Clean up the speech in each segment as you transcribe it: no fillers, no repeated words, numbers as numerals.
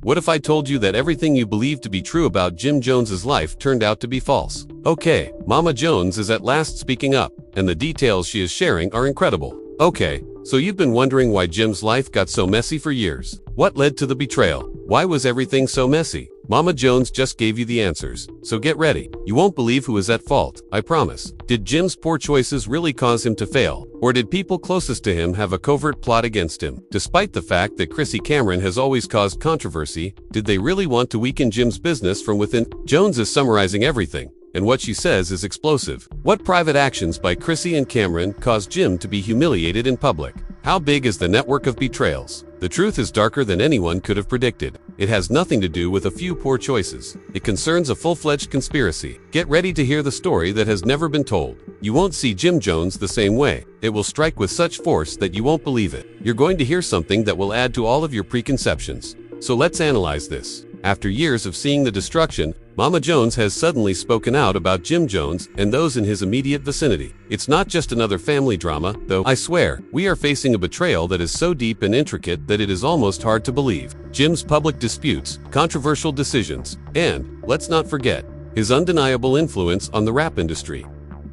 What if I told you that everything you believed to be true about Jim Jones's life turned out to be false? Okay, Mama Jones is at last speaking up, and the details she is sharing are incredible. Okay, so you've been wondering why Jim's life got so messy for years. What led to the betrayal? Why was everything so messy? Mama Jones just gave you the answers, so get ready. You won't believe who is at fault, I promise. Did Jim's poor choices really cause him to fail? Or did people closest to him have a covert plot against him? Despite the fact that Chrissy Cam'ron has always caused controversy, did they really want to weaken Jim's business from within? Jones is summarizing everything, and what she says is explosive. What private actions by Chrissy and Cam'ron caused Jim to be humiliated in public? How big is the network of betrayals? The truth is darker than anyone could have predicted. It has nothing to do with a few poor choices. It concerns a full-fledged conspiracy. Get ready to hear the story that has never been told. You won't see Jim Jones the same way. It will strike with such force that you won't believe it. You're going to hear something that will add to all of your preconceptions. So let's analyze this. After years of seeing the destruction, Mama Jones has suddenly spoken out about Jim Jones and those in his immediate vicinity. It's not just another family drama, though. I swear, we are facing a betrayal that is so deep and intricate that it is almost hard to believe. Jim's public disputes, controversial decisions, and, let's not forget, his undeniable influence on the rap industry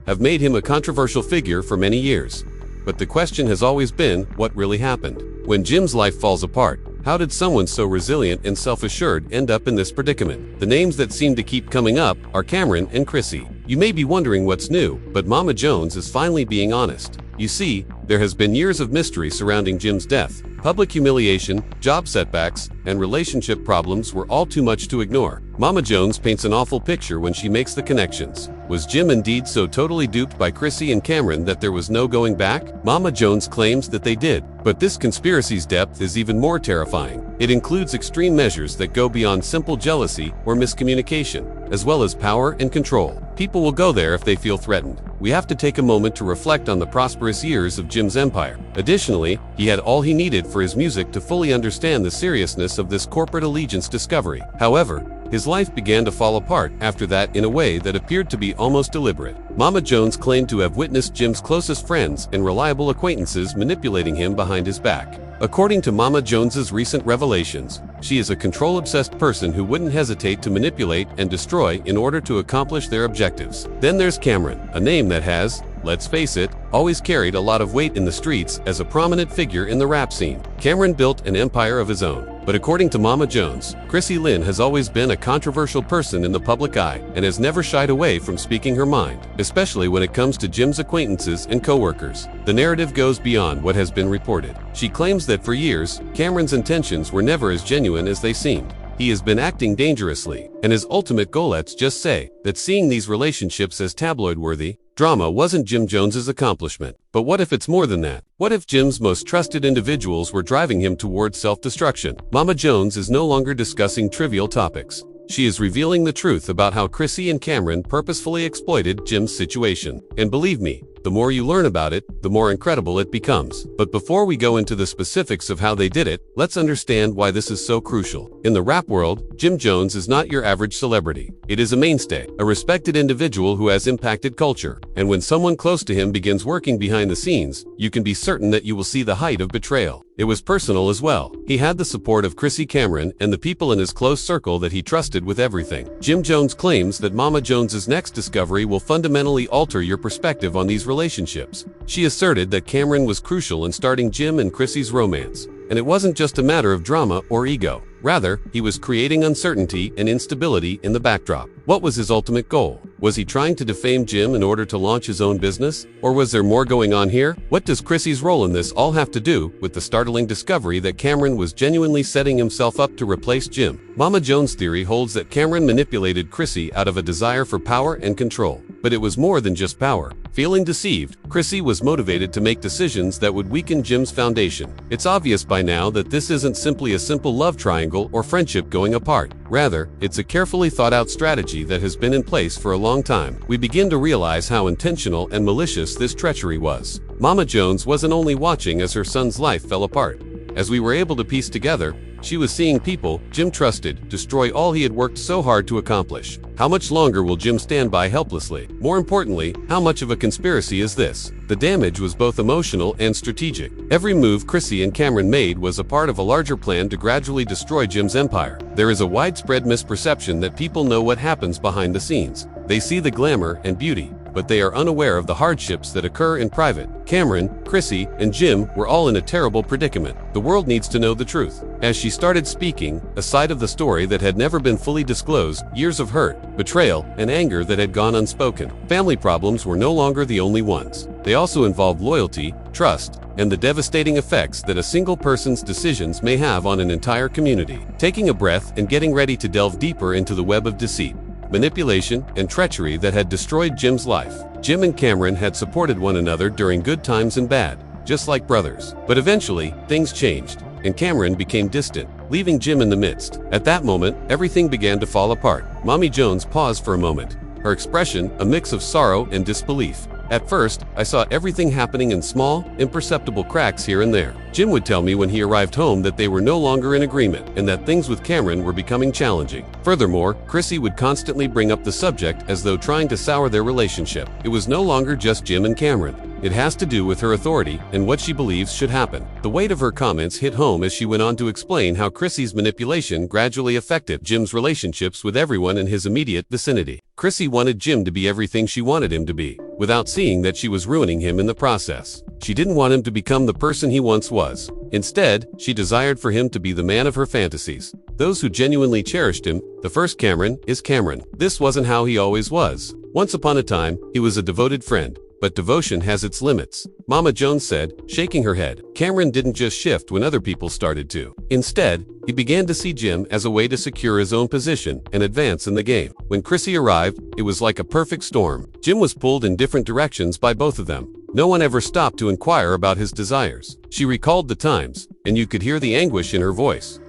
have made him a controversial figure for many years. But the question has always been, what really happened? When Jim's life falls apart, how did someone so resilient and self-assured end up in this predicament? The names that seem to keep coming up are Camron and Chrissy. You may be wondering what's new, but Mama Jones is finally being honest. You see, there has been years of mystery surrounding Jim's death. Public humiliation, job setbacks, and relationship problems were all too much to ignore. Mama Jones paints an awful picture when she makes the connections. Was Jim indeed so totally duped by Chrissy and Camron that there was no going back? Mama Jones claims that they did. But this conspiracy's depth is even more terrifying. It includes extreme measures that go beyond simple jealousy or miscommunication, as well as power and control. People will go there if they feel threatened. We have to take a moment to reflect on the prosperous years of Jim's empire. Additionally, he had all he needed for his music to fully understand the seriousness of this corporate allegiance discovery. However, his life began to fall apart after that in a way that appeared to be almost deliberate. Mama Jones claimed to have witnessed Jim's closest friends and reliable acquaintances manipulating him behind his back. According to Mama Jones's recent revelations, she is a control-obsessed person who wouldn't hesitate to manipulate and destroy in order to accomplish their objectives. Then there's Camron, a name that has, let's face it, always carried a lot of weight in the streets as a prominent figure in the rap scene. Camron built an empire of his own. But according to Mama Jones, Chrissy Lynn has always been a controversial person in the public eye and has never shied away from speaking her mind, especially when it comes to Jim's acquaintances and co-workers. The narrative goes beyond what has been reported. She claims that for years, Camron's intentions were never as genuine as they seemed. He has been acting dangerously, and his ultimate goal, let's just say, that seeing these relationships as tabloid-worthy drama wasn't Jim Jones's accomplishment. But what if it's more than that? What if Jim's most trusted individuals were driving him towards self-destruction? Mama Jones is no longer discussing trivial topics. She is revealing the truth about how Chrissy and Camron purposefully exploited Jim's situation. And believe me, the more you learn about it, the more incredible it becomes. But before we go into the specifics of how they did it, let's understand why this is so crucial. In the rap world, Jim Jones is not your average celebrity. It is a mainstay, a respected individual who has impacted culture. And when someone close to him begins working behind the scenes, you can be certain that you will see the height of betrayal. It was personal as well. He had the support of Chrissy Cam'ron and the people in his close circle that he trusted with everything. Jim Jones claims that Mama Jones's next discovery will fundamentally alter your perspective on these relationships. She asserted that Camron was crucial in starting Jim and Chrissy's romance. And it wasn't just a matter of drama or ego. Rather, he was creating uncertainty and instability in the backdrop. What was his ultimate goal? Was he trying to defame Jim in order to launch his own business? Or was there more going on here? What does Chrissy's role in this all have to do with the startling discovery that Camron was genuinely setting himself up to replace Jim? Mama Jones' theory holds that Camron manipulated Chrissy out of a desire for power and control. But it was more than just power. Feeling deceived, Chrissy was motivated to make decisions that would weaken Jim's foundation. It's obvious by now that this isn't simply a simple love triangle or friendship going apart. Rather, it's a carefully thought-out strategy that has been in place for a long time. We begin to realize how intentional and malicious this treachery was. Mama Jones wasn't only watching as her son's life fell apart. As we were able to piece together, she was seeing people Jim trusted destroy all he had worked so hard to accomplish. How much longer will Jim stand by helplessly? More importantly, how much of a conspiracy is this? The damage was both emotional and strategic. Every move Chrissy and Camron made was a part of a larger plan to gradually destroy Jim's empire. There is a widespread misperception that people know what happens behind the scenes. They see the glamour and beauty, but they are unaware of the hardships that occur in private. Camron, Chrissy, and Jim were all in a terrible predicament. The world needs to know the truth. As she started speaking, a side of the story that had never been fully disclosed, years of hurt, betrayal, and anger that had gone unspoken. Family problems were no longer the only ones. They also involved loyalty, trust, and the devastating effects that a single person's decisions may have on an entire community. Taking a breath and getting ready to delve deeper into the web of deceit, manipulation, and treachery that had destroyed Jim's life. Jim and Camron had supported one another during good times and bad, just like brothers. But eventually, things changed, and Camron became distant, leaving Jim in the midst. At that moment, everything began to fall apart. Mommy Jones paused for a moment, her expression a mix of sorrow and disbelief. At first, I saw everything happening in small, imperceptible cracks here and there. Jim would tell me when he arrived home that they were no longer in agreement and that things with Camron were becoming challenging. Furthermore, Chrissy would constantly bring up the subject as though trying to sour their relationship. It was no longer just Jim and Camron. It has to do with her authority and what she believes should happen. The weight of her comments hit home as she went on to explain how Chrissy's manipulation gradually affected Jim's relationships with everyone in his immediate vicinity. Chrissy wanted Jim to be everything she wanted him to be, without seeing that she was ruining him in the process. She didn't want him to become the person he once was. Instead, she desired for him to be the man of her fantasies. Those who genuinely cherished him, the first Camron is Camron. This wasn't how he always was. Once upon a time, he was a devoted friend. But devotion has its limits, Mama Jones said, shaking her head. Camron didn't just shift when other people started to. Instead, he began to see Jim as a way to secure his own position and advance in the game. When Chrissy arrived, it was like a perfect storm. Jim was pulled in different directions by both of them. No one ever stopped to inquire about his desires. She recalled the times, and you could hear the anguish in her voice.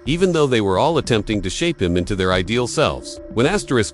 Even though they were all attempting to shape him into their ideal selves. When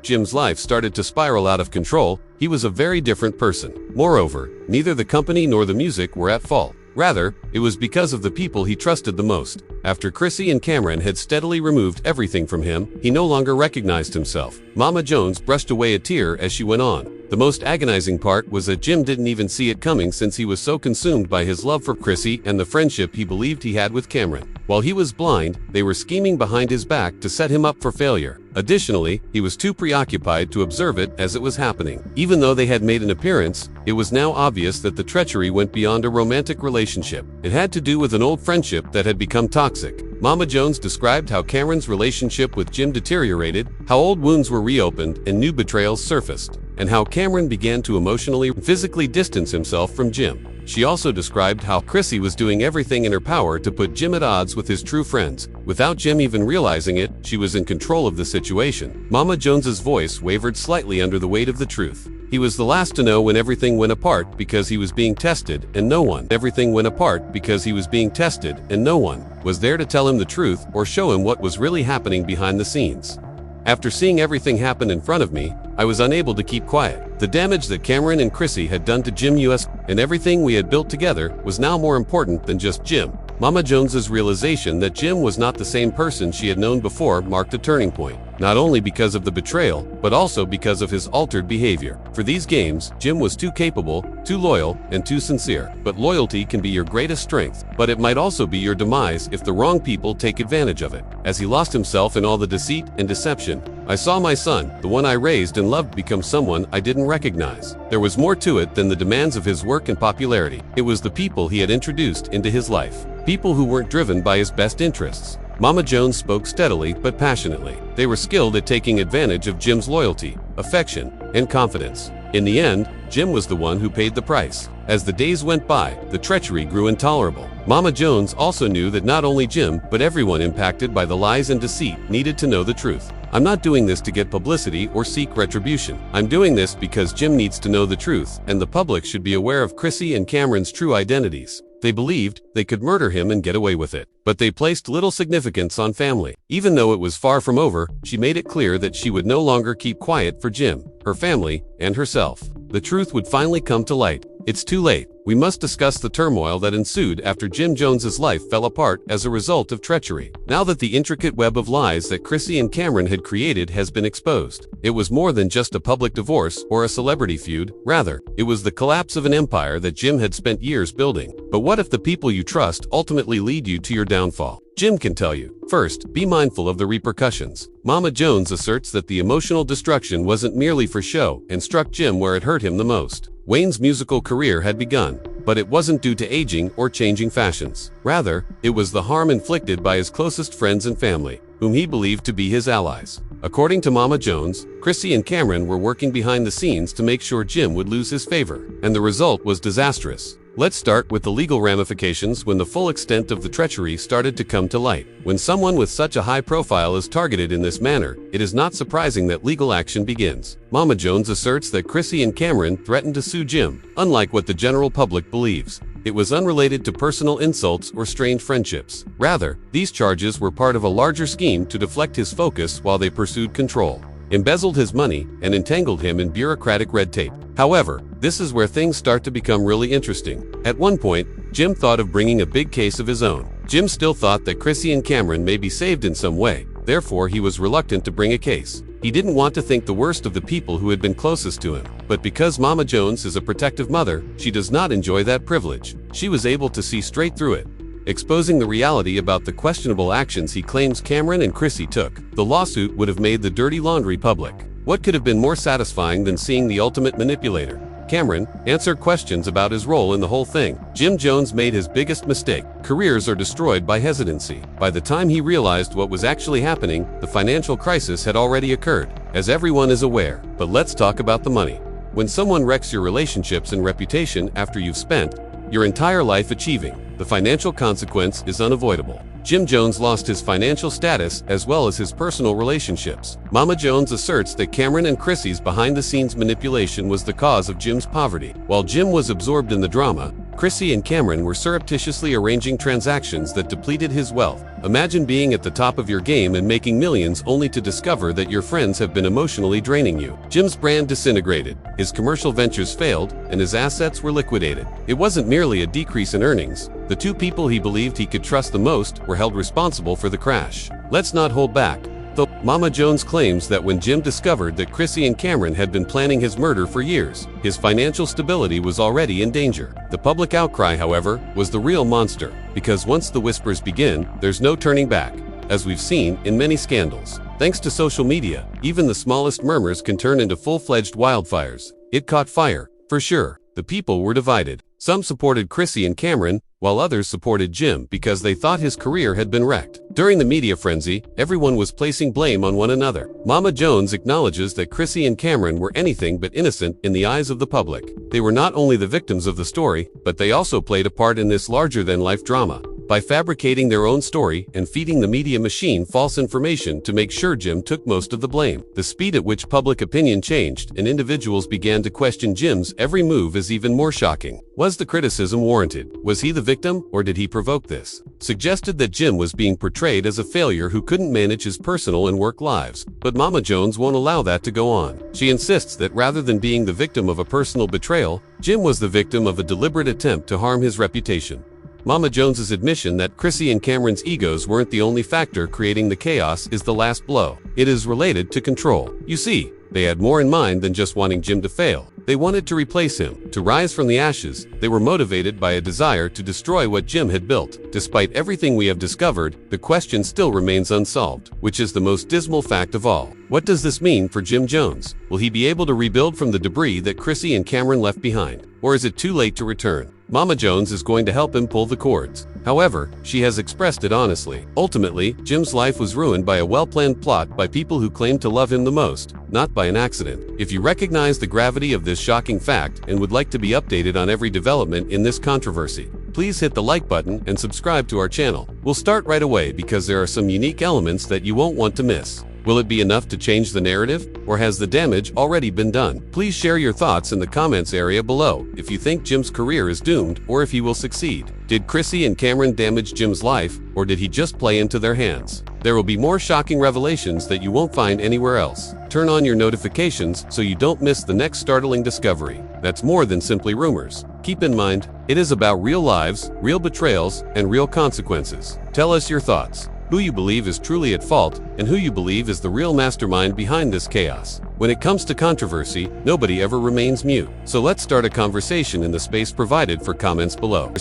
Jim's life started to spiral out of control, he was a very different person. Moreover, neither the company nor the music were at fault. Rather, it was because of the people he trusted the most. After Chrissy and Camron had steadily removed everything from him, he no longer recognized himself. Mama Jones brushed away a tear as she went on. The most agonizing part was that Jim didn't even see it coming since he was so consumed by his love for Chrissy and the friendship he believed he had with Camron. While he was blind, they were scheming behind his back to set him up for failure. Additionally, he was too preoccupied to observe it as it was happening. Even though they had made an appearance, it was now obvious that the treachery went beyond a romantic relationship. It had to do with an old friendship that had become toxic. Mama Jones described how Camron's relationship with Jim deteriorated, how old wounds were reopened and new betrayals surfaced, and how Camron began to emotionally and physically distance himself from Jim. She also described how Chrissy was doing everything in her power to put Jim at odds with his true friends. Without Jim even realizing it, she was in control of the situation. Mama Jones's voice wavered slightly under the weight of the truth. He was the last to know when everything went apart because he was being tested, and no one. Everything went apart because he was being tested, and no one was there to tell him the truth or show him what was really happening behind the scenes. After seeing everything happen in front of me, I was unable to keep quiet. The damage that Camron and Chrissy had done to Jim US and everything we had built together was now more important than just Jim. Mama Jones's realization that Jim was not the same person she had known before marked a turning point, not only because of the betrayal, but also because of his altered behavior. For these games, Jim was too capable, too loyal, and too sincere. But loyalty can be your greatest strength, but it might also be your demise if the wrong people take advantage of it. As he lost himself in all the deceit and deception, I saw my son, the one I raised and loved, become someone I didn't recognize. There was more to it than the demands of his work and popularity. It was the people he had introduced into his life. People who weren't driven by his best interests. Mama Jones spoke steadily but passionately. They were skilled at taking advantage of Jim's loyalty, affection, and confidence. In the end, Jim was the one who paid the price. As the days went by, the treachery grew intolerable. Mama Jones also knew that not only Jim, but everyone impacted by the lies and deceit needed to know the truth. I'm not doing this to get publicity or seek retribution. I'm doing this because Jim needs to know the truth, and the public should be aware of Chrissy and Camron's true identities. They believed they could murder him and get away with it. But they placed little significance on family. Even though it was far from over, she made it clear that she would no longer keep quiet for Jim, her family, and herself. The truth would finally come to light. It's too late. We must discuss the turmoil that ensued after Jim Jones's life fell apart as a result of treachery. Now that the intricate web of lies that Chrissy and Camron had created has been exposed, it was more than just a public divorce or a celebrity feud. Rather, it was the collapse of an empire that Jim had spent years building. But what if the people you trust ultimately lead you to your downfall? Jim can tell you. First, be mindful of the repercussions. Mama Jones asserts that the emotional destruction wasn't merely for show and struck Jim where it hurt him the most. Wayne's musical career had begun, but it wasn't due to aging or changing fashions. Rather, it was the harm inflicted by his closest friends and family, whom he believed to be his allies. According to Mama Jones, Chrissy and Camron were working behind the scenes to make sure Jim would lose his favor, and the result was disastrous. Let's start with the legal ramifications when the full extent of the treachery started to come to light. When someone with such a high profile is targeted in this manner, it is not surprising that legal action begins. Mama Jones asserts that Chrissy and Camron threatened to sue Jim, unlike what the general public believes. It was unrelated to personal insults or strained friendships. Rather, these charges were part of a larger scheme to deflect his focus while they pursued control, embezzled his money, and entangled him in bureaucratic red tape. However, this is where things start to become really interesting. At one point, Jim thought of bringing a big case of his own. Jim still thought that Chrissy and Camron may be saved in some way. Therefore, he was reluctant to bring a case. He didn't want to think the worst of the people who had been closest to him. But because Mama Jones is a protective mother, she does not enjoy that privilege. She was able to see straight through it, exposing the reality about the questionable actions he claims Camron and Chrissy took. The lawsuit would have made the dirty laundry public. What could have been more satisfying than seeing the ultimate manipulator, Camron, answer questions about his role in the whole thing? Jim Jones made his biggest mistake. Careers are destroyed by hesitancy. By the time he realized what was actually happening, the financial crisis had already occurred, as everyone is aware. But let's talk about the money. When someone wrecks your relationships and reputation after you've spent your entire life achieving, the financial consequence is unavoidable. Jim Jones lost his financial status as well as his personal relationships. Mama Jones asserts that Camron and Chrissy's behind-the-scenes manipulation was the cause of Jim's poverty. While Jim was absorbed in the drama, Chrissy and Camron were surreptitiously arranging transactions that depleted his wealth. Imagine being at the top of your game and making millions only to discover that your friends have been emotionally draining you. Jim's brand disintegrated, his commercial ventures failed, and his assets were liquidated. It wasn't merely a decrease in earnings. The two people he believed he could trust the most were held responsible for the crash. Let's not hold back, though. Mama Jones claims that when Jim discovered that Chrissy and Camron had been planning his murder for years, his financial stability was already in danger. The public outcry, however, was the real monster, because once the whispers begin, there's no turning back, as we've seen in many scandals. Thanks to social media, even the smallest murmurs can turn into full-fledged wildfires. It caught fire, for sure. The people were divided. Some supported Chrissy and Camron, while others supported Jim because they thought his career had been wrecked. During the media frenzy, everyone was placing blame on one another. Mama Jones acknowledges that Chrissy and Camron were anything but innocent in the eyes of the public. They were not only the victims of the story, but they also played a part in this larger-than-life drama by fabricating their own story and feeding the media machine false information to make sure Jim took most of the blame. The speed at which public opinion changed and individuals began to question Jim's every move is even more shocking. Was the criticism warranted? Was he the victim, or did he provoke this? Suggested that Jim was being portrayed as a failure who couldn't manage his personal and work lives. But Mama Jones won't allow that to go on. She insists that rather than being the victim of a personal betrayal, Jim was the victim of a deliberate attempt to harm his reputation. Mama Jones's admission that Chrissy and Camron's egos weren't the only factor creating the chaos is the last blow. It is related to control. You see, they had more in mind than just wanting Jim to fail. They wanted to replace him, to rise from the ashes. They were motivated by a desire to destroy what Jim had built. Despite everything we have discovered, the question still remains unsolved, which is the most dismal fact of all. What does this mean for Jim Jones? Will he be able to rebuild from the debris that Chrissy and Camron left behind? Or is it too late to return? Mama Jones is going to help him pull the cords. However, she has expressed it honestly. Ultimately, Jim's life was ruined by a well-planned plot by people who claimed to love him the most, not by an accident. If you recognize the gravity of this shocking fact and would like to be updated on every development in this controversy, please hit the like button and subscribe to our channel. We'll start right away because there are some unique elements that you won't want to miss. Will it be enough to change the narrative, or has the damage already been done? Please share your thoughts in the comments area below if you think Jim's career is doomed or if he will succeed. Did Chrissy and Camron damage Jim's life, or did he just play into their hands? There will be more shocking revelations that you won't find anywhere else. Turn on your notifications so you don't miss the next startling discovery. that's more than simply rumors. Keep in mind, it is about real lives, real betrayals, and real consequences. Tell us your thoughts. Who you believe is truly at fault, and who you believe is the real mastermind behind this chaos. When it comes to controversy, nobody ever remains mute. So let's start a conversation in the space provided for comments below.